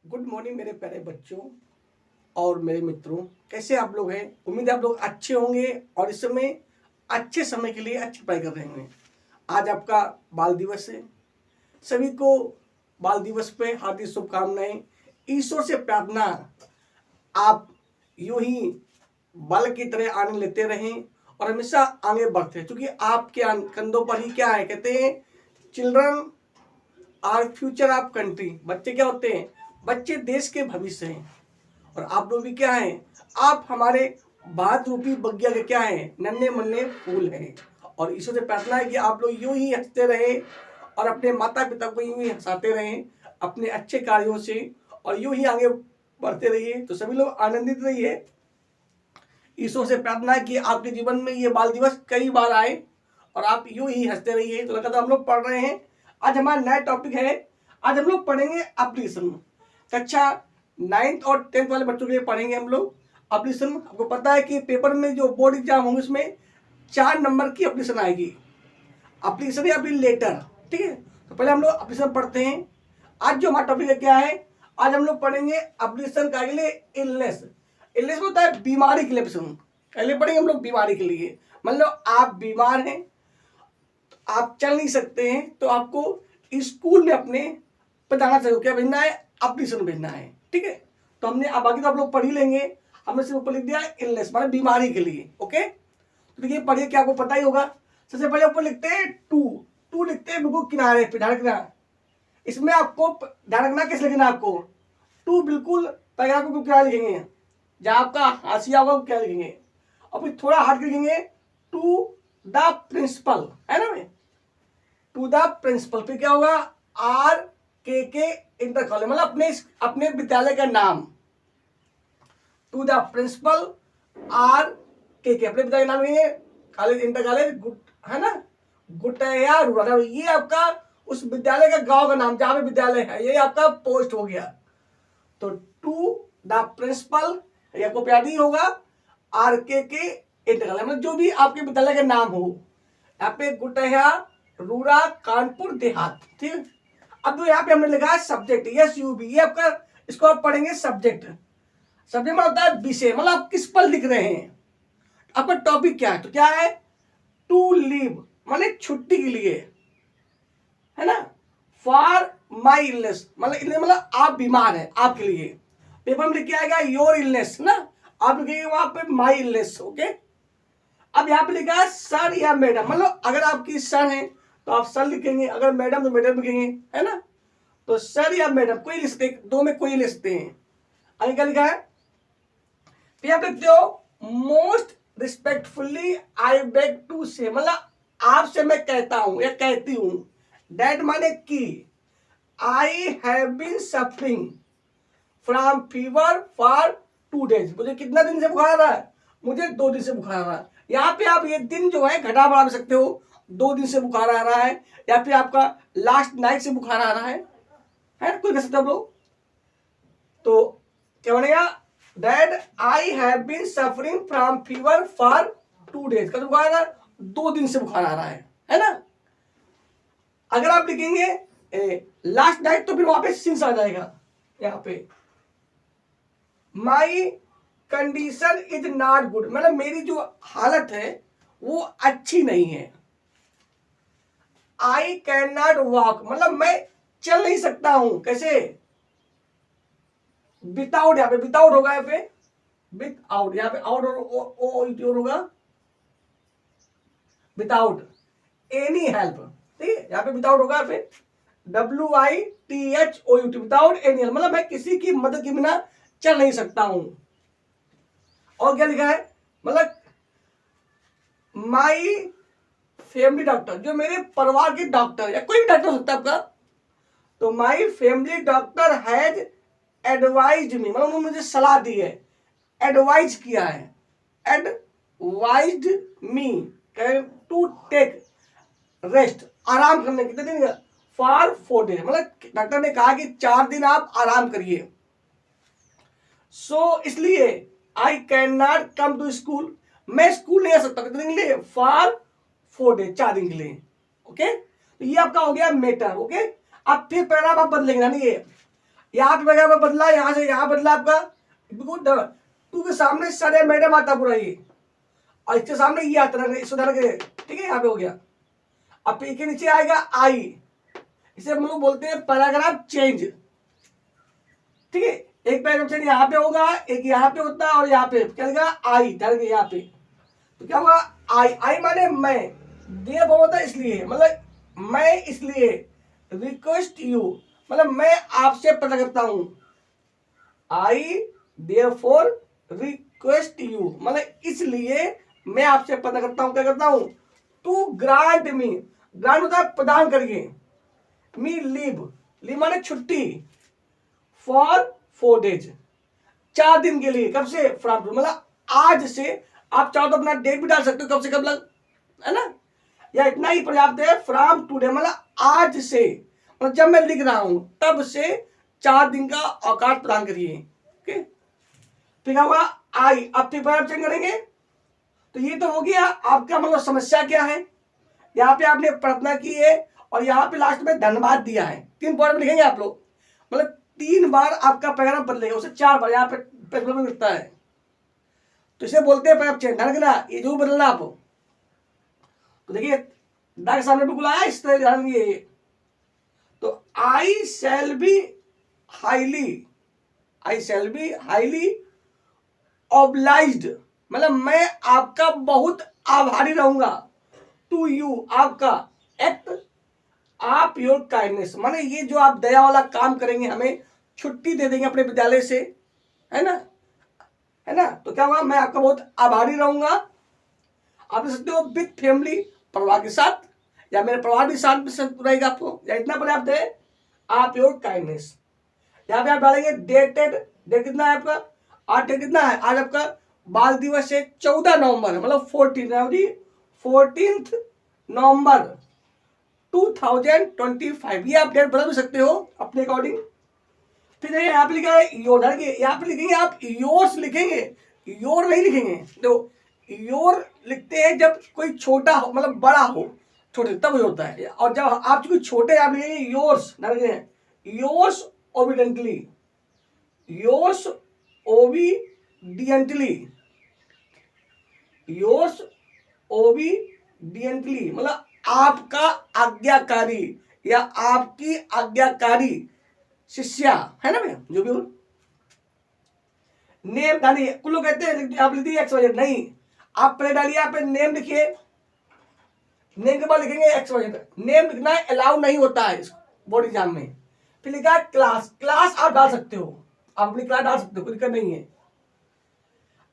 Good morning मेरे प्यारे बच्चों और मेरे मित्रों। कैसे आप लोग हैं? उम्मीद है आप लोग अच्छे होंगे और इस समय अच्छे समय के लिए अच्छी पढ़ाई कर रहे होंगे। आज आपका बाल दिवस है। सभी को बाल दिवस पे हार्दिक शुभकामनाएं। ईश्वर से प्रार्थना आप यूं ही बाल की तरह आनंद लेते रहें और हमेशा आगे बढ़ते हैं, क्योंकि आपके कंधों पर ही क्या है, कहते हैं children are future of country. बच्चे क्या होते हैं? बच्चे देश के भविष्य हैं। और आप लोग भी क्या हैं? आप हमारे भारत रूपी बगिया के क्या हैं? नन्हे मुन्ने फूल हैं। और ईश्वर से प्रार्थना है कि आप लोग यूं ही हंसते रहें और अपने माता पिता को यूं ही हंसाते रहें अपने अच्छे कार्यों से, और यूं ही आगे बढ़ते रहिए। तो सभी लोग आनंदित रहिए। ईश्वर से प्रार्थना है कि आपके जीवन में ये बाल दिवस कई बार आए और आप यूं ही हंसते रहिए। तो लगातार हम लोग पढ़ रहे हैं। आज हमारा नया टॉपिक है। आज हम लोग पढ़ेंगे एप्लीकेशन। कक्षा 9th और 10th वाले बच्चों के लिए पढ़ेंगे हम लोग एप्लीकेशन। आपको पता है कि पेपर में जो बोर्ड एग्जाम होंगे उसमें 4 नंबर की एप्लीकेशन आएगी। एप्लीकेशन या फिर लेटर, ठीक है। तो पहले हम लोग एप्लीकेशन पढ़ते हैं। आज जो हमारा टॉपिक है क्या है? आज हम लोग पढ़ेंगे एप्लीकेशन का लिए इलनेस। इलनेस होता है बीमारी के लिए एप्लीकेशन। पहले पढ़ेंगे हम लोग बीमारी के लिए। मान लो आप बीमार हैं, आप चल नहीं सकते हैं, तो आपको स्कूल में अपने बताना चाहिए क्या भेजना है? एप्लीकेशन भेजना है, ठीक है। तो हमने अब बाकी तो आप लोग पढ़ ही लेंगे। हमने सिर्फ ऊपर लिख दिया इलनेस माने बीमारी के लिए, ओके। तो देखिए पढ़िए, क्या आपको पता ही होगा। सबसे पहले ऊपर लिखते हैं टू लिखते हैं बिल्कुल किनारे पे, ध्यान रखना। इसमें आपको ध्यान रखना कैसे लिखना है आपको। टू बिल्कुल पैराग्राफ को क्या लिखेंगे, जहां आपका हाशिया होगा क्या लिखेंगे, और फिर थोड़ा हट लिखेंगे टू द प्रिंसिपल, है ना। टू द प्रिंसिपल फिर क्या होगा? आर के इंटर कॉलेज, मतलब अपने विद्यालय का नाम। टू द प्रिंसिपल आर के अपने विद्यालय का नाम लिखेंगे। कॉलेज इंटर कॉलेज है ना, गुटया रूरल। ये आपका उस विद्यालय का गांव का नाम जहां पे विद्यालय है, ये आपका पोस्ट हो गया। तो टू द प्रिंसिपल आपको याद ही होगा, आर के इंटर कॉलेज, मतलब जो भी आपके विद्यालय का नाम हो। यहाँ पे गुटया रूरा कानपुर देहात, ठीक है। अब यहाँ पे हमने लिखा है सब्जेक्ट, यस यू बी, ये आपका इसको आप पढ़ेंगे सब्जेक्ट। सब्जेक्ट में होता है विषय, मतलब आप किस पर लिख रहे हैं, आपका टॉपिक क्या है। तो क्या है? टू लीव माने छुट्टी के लिए, है ना। फॉर माई इलनेस मतलब आप बीमार हैं, आपके लिए। पेपर में लिख के आएगा योर इलनेस ना, आप लिखेंगे वहां पे माई इलनेस, ओके। अब यहाँ पे लिखा है सर या मैडम, मतलब अगर आपकी सर है तो आप सर लिखेंगे, अगर मैडम तो मैडम लिखेंगे, है ना। तो सर या मैडम कोई लिख सकते, दो में कोई लिख सकते हैं। आगे क्या लिखा है? फिर आप लिखते हो most respectfully I beg to say, मतलब आपसे मैं कहता हूं या कहती हूं। दैट माने की I have been suffering from fever for 2 days। मुझे कितना दिन से बुखार आ रहा है? मुझे 2 दिन से बुखार आ रहा है। यहाँ पे आप ये दिन जो है घटा बढ़ा सकते हो। 2 दिन से बुखार आ रहा है, या फिर आपका लास्ट नाइट से बुखार आ रहा है कोई कह सकते हो लोग। तो क्या बनेगा? That I have been suffering from fever for 2 days। कब बुखार आ रहा है? 2 दिन से बुखार आ रहा है ना। अगर आप लिखेंगे लास्ट नाइट तो फिर वहां पे सिंस आ जाएगा। यहाँ पे my condition is not good, मतलब मेरी जो हालत है वो अच्छी नहीं है। आई कैन नॉट वॉक, मतलब मैं चल नहीं सकता हूं। कैसे? विदाउट, यहाँ पे विदाउट होगा, यहाँ पे विदाउट, यहाँ पे आउट और होगा विदाउट एनी हेल्प, ठीक है। यहाँ पे विदाउट होगा, यहाँ पे WITHOUT, विदाउट एनी हेल्प, मतलब मैं किसी की मदद के बिना चल नहीं सकता हूं। और क्या लिखा है? मतलब माई फैमिली डॉक्टर, जो मेरे परिवार के डॉक्टर या कोई भी डॉक्टर हो सकता है आपका। तो my family doctor has advised me, मतलब उन्होंने मुझे सलाह दी है, एडवाइज किया है, advised me to take rest, आराम करने कितने दिन? फॉर 4 days, मतलब डॉक्टर ने कहा कि 4 दिन आप आराम करिए। सो इसलिए I can not come to school, मैं स्कूल नहीं आ सकता कितने दिन के लिए? फॉर 4 days, 4 दिन के लिए, ओके। तो ये आपका हो गया मैटर, ओके। अब फिर पैराग्राफ आप बदलेंगे ना, ये यहाँ पे वगैरह बदला, यहाँ से यहाँ बदला आपका, बिल्कुल टू के सामने सर मैडम आता पूरा ये, और इसके सामने ये आता है इस उदाहरण के, ठीक है, यहाँ पे हो गया। अब पी के नीचे आएगा आई, इसे हम लोग बोलते हैं पैराग्राफ चेंज, ठीक है। एक पैराग्राफ चेंज यहाँ पे होगा, एक यहाँ पे होता है, और यहाँ पे क्या लिखा आई, डाल के यहाँ पे, तो क्या होगा आई, आई माने मैं, देव होता है इसलिए, मतलब मैं इसलिए, रिक्वेस्ट यू मतलब मैं आपसे पता करता हूं, आई देयरफॉर रिक्वेस्ट यू मतलब इसलिए मैं आपसे पता करता हूं, क्या करता हूं, टू ग्रांट मी, ग्रांट होता है प्रदान करिए, मी लीव, लीव माने छुट्टी, फॉर 4 days 4 दिन के लिए, कब से, फ्रॉम मतलब आज से, आप चाहो तो अपना डेट भी डाल सकते हो कब से कब लग, है ना, या इतना ही पर्याप्त है, फ्रॉम टुडे मतलब आज से, मतलब जब मैं लिख रहा हूं तब से 4 दिन का अवकाश प्रदान करिए, ओके। फिर क्या होगा आई, अब फिर चेंज करेंगे, तो ये तो हो गया आपका, मतलब समस्या क्या है, यहाँ पे आपने प्रार्थना की है, और यहाँ पे लास्ट में धन्यवाद दिया है, 3 पॉइंट में लिखेंगे आप लोग, मतलब 3 बार आपका पैराग्राफ बदलेगा, उसे 4 बार यहाँ पे पैराग्राफ में मिलता है, तो इसे बोलते हैं पैराग्राफ चेंज, ध्यान रखना ये जो बदलना आप, तो देखिए दाग सामने बिल्कुल आया इस तरह ध्यान दिए, तो आई शैल बी हाईली ऑब्लाइज्ड मतलब मैं आपका बहुत आभारी रहूंगा, टू यू आपका, एक्ट आप योर काइंडनेस माने ये जो आप दया वाला काम करेंगे, हमें छुट्टी दे देंगे अपने विद्यालय से, है ना, है ना, तो क्या होगा मैं आपका बहुत आभारी रहूंगा, आप लिख सकते हो विथ फैमिली, परिवार के साथ, या मेरे परिवार भी साथ में रहेगा आपको, या इतना पर्याप्त है, आप योर काइंडनेस, यहाँ पे आप डालेंगे डेटेड, डेट कितना है आपका, आज डेट कितना है, आज आपका बाल दिवस है 14 नवंबर मतलब 14 नवंबर 2025, ये आप डेट बदल भी सकते हो अपने अकॉर्डिंग। फिर यहाँ पे लिखा है योर, यहाँ पे लिखेंगे आप योर्स लिखेंगे, योर नहीं लिखेंगे, देखो योर लिखते हैं जब कोई छोटा हो मतलब बड़ा हो, छोटे तब ये होता है, और जब आप चूंकि छोटे आप लिखेंगे yours, yours obediently, yours obediently, yours obediently मतलब आपका आज्ञाकारी या आपकी आज्ञाकारी शिष्या, है ना भैया, जो भी हो। नेम डालिए, कुछ लोग कहते हैं आप लिख दिए एक्स वाई, नहीं, आप पहले डालिए, आप नेम लिखिए, नेम के बाद लिखेंगे एक्स वाई, नेम लिखना अलाउ नहीं होता है बोर्ड एग्जाम में। फिर लिखा क्लास, क्लास आप डाल सकते हो, आप अपनी क्लास डाल सकते हो, कोई दिक्कत नहीं है,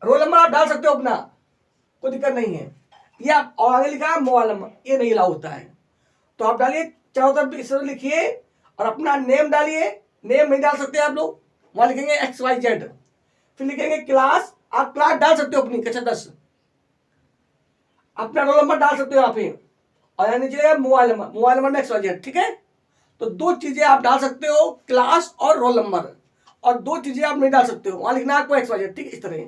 रोल नंबर आप डाल सकते हो अपना, कोई दिक्कत नहीं है, या और आगे लिखा है मोबाइल नंबर, ये नहीं अलाउ होता है, तो आप डालिए चारों तरफ इस तरह लिखिए, और अपना नेम डालिए, नेम नहीं डाल सकते आप लोग, वहां लिखेंगे XYZ, फिर लिखेंगे क्लास, आप क्लास डाल सकते हो अपनी कक्षा 10, अपना रोल नंबर डाल सकते हो यहाँ पे, और यहाँ नीचे मोबाइल नंबर में XYZ, ठीक है। तो 2 चीजें आप डाल सकते हो, क्लास और रोल नंबर, और 2 चीजें आप नहीं डाल सकते हो, वहां लिखना है आपको XYZ, ठीक है, इस तरह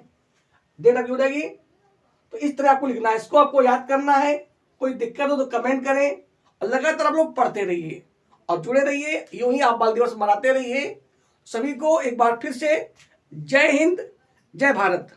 डेट अभी हो जाएगी, तो इस तरह आपको लिखना है, इसको आपको याद करना है, कोई दिक्कत हो तो कमेंट करें, और लगातार आप लोग पढ़ते रहिए और जुड़े रहिए, यूं ही आप बाल दिवस मनाते रहिए। सभी को एक बार फिर से जय हिंद, जय भारत।